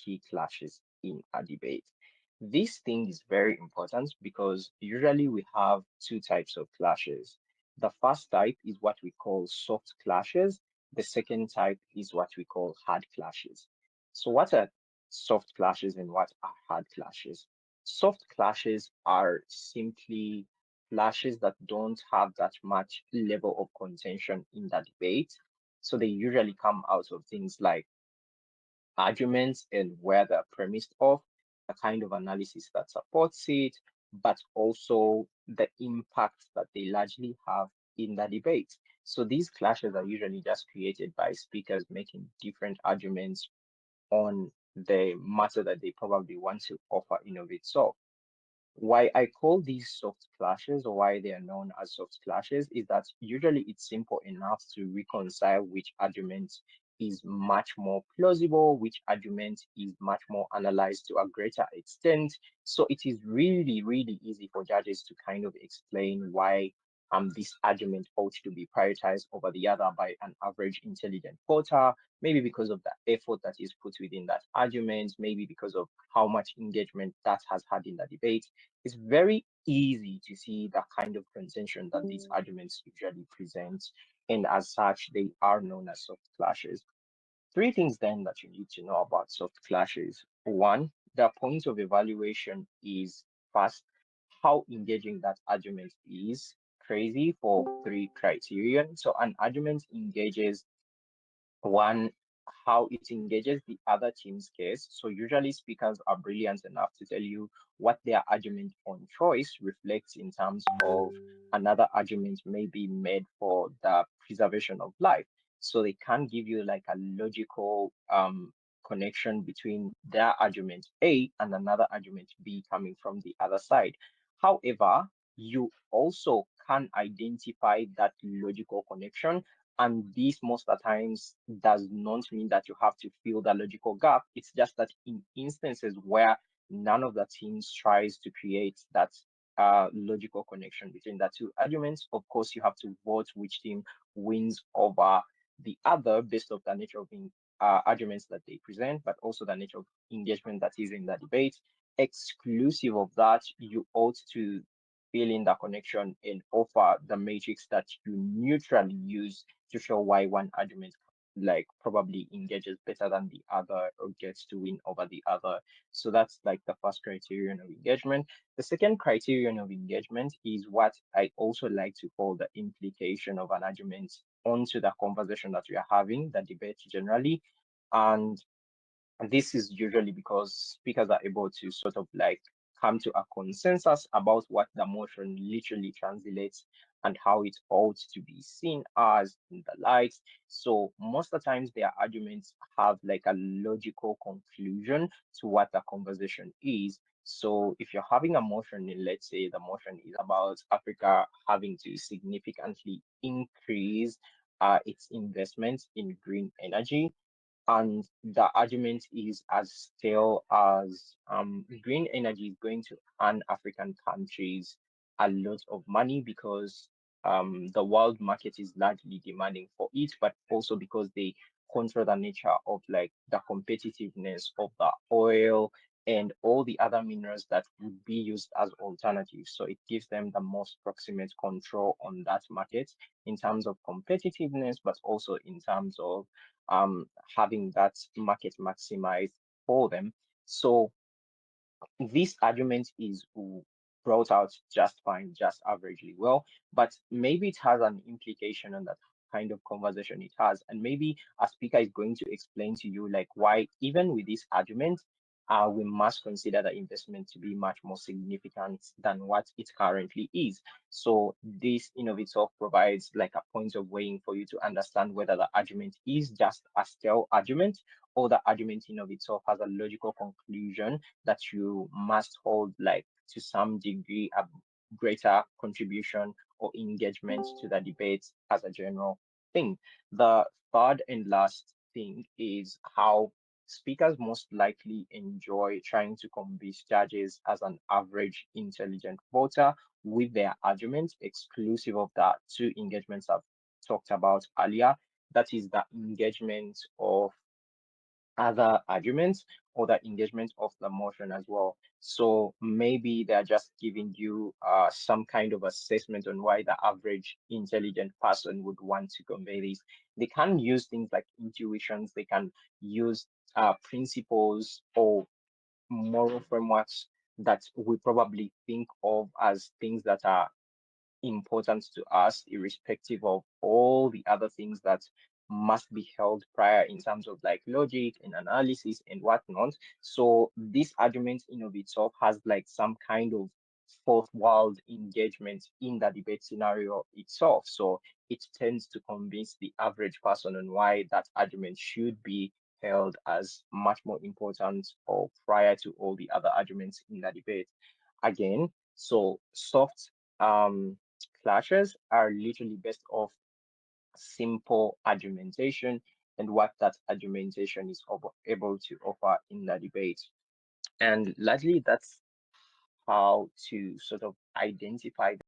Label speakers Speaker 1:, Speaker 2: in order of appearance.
Speaker 1: key clashes in a debate. This thing is very important because usually we have two types of clashes. The first type is what we call soft clashes. The second type is what we call hard clashes. So, what are soft clashes and what are hard clashes? Soft clashes are simply clashes that don't have that much level of contention in the debate. So, they usually come out of things like arguments and where they're premised off, the kind of analysis that supports it, but also the impact that they largely have in the debate. So these clashes are usually just created by speakers making different arguments on the matter that they probably want to offer in of itself. Why I call these soft clashes or why they are known as soft clashes is that usually it's simple enough to reconcile which argument is much more plausible, which argument is much more analyzed to a greater extent. So it is really, really easy for judges to kind of explain why this argument ought to be prioritized over the other by an average intelligent voter, maybe because of the effort that is put within that argument, maybe because of how much engagement that has had in the debate. It's very easy to see the kind of contention that these arguments usually present, and as such, they are known as soft clashes. Three things then that you need to know about soft clashes. One, the point of evaluation is first, how engaging that argument is. Crazy for three criterion. So an argument engages one, how it engages the other team's case. So usually speakers are brilliant enough to tell you what their argument on choice reflects in terms of another argument may be made for the preservation of life. So they can give you like a logical connection between their argument A and another argument B coming from the other side. However, you also can identify that logical connection, and this most of the times does not mean that you have to fill the logical gap. It's just that in instances where none of the teams tries to create that logical connection between the two arguments, of course, you have to vote which team wins over the other based on the nature of the arguments that they present, but also the nature of engagement that is in the debate. Exclusive of that, you ought to fill in the connection and offer the matrix that you neutrally use to show why one argument like probably engages better than the other or gets to win over the other. So that's like the first criterion of engagement. The second criterion of engagement is what I also like to call the implication of an argument onto the conversation that we are having, the debate generally. And this is usually because speakers are able to sort of like come to a consensus about what the motion literally translates and how it ought to be seen as in the likes. So most of the times their arguments have like a logical conclusion to what the conversation is. So if you're having a motion, let's say the motion is about Africa having to significantly increase its investments in green energy, and the argument is as still as green energy is going to earn African countries a lot of money because the world market is largely demanding for it, but also because they control the nature of like the competitiveness of the oil and all the other minerals that would be used as alternatives. So it gives them the most proximate control on that market in terms of competitiveness, but also in terms of um, having that market maximized for them. So this argument is brought out just fine, just averagely well, but maybe it has an implication on that kind of conversation it has. And maybe a speaker is going to explain to you like why even with this argument, we must consider the investment to be much more significant than what it currently is. So this in of itself provides like a point of weighing for you to understand whether the argument is just a stale argument or the argument in of itself has a logical conclusion that you must hold like to some degree a greater contribution or engagement to the debate as a general thing. The third and last thing is how speakers most likely enjoy trying to convince judges as an average intelligent voter with their arguments, exclusive of the two engagements I've talked about earlier. That is the engagement of other arguments or the engagement of the motion as well. So maybe they're just giving you some kind of assessment on why the average intelligent person would want to convey this. They can use things like intuitions, they can use principles or moral frameworks that we probably think of as things that are important to us, irrespective of all the other things that must be held prior in terms of like logic and analysis and whatnot. So this argument in of itself has like some kind of fourth world engagement in the debate scenario itself. So it tends to convince the average person on why that argument should be held as much more important or prior to all the other arguments in the debate. Again, so soft clashes are literally based off simple argumentation and what that argumentation is able to offer in the debate. And largely, that's how to sort of identify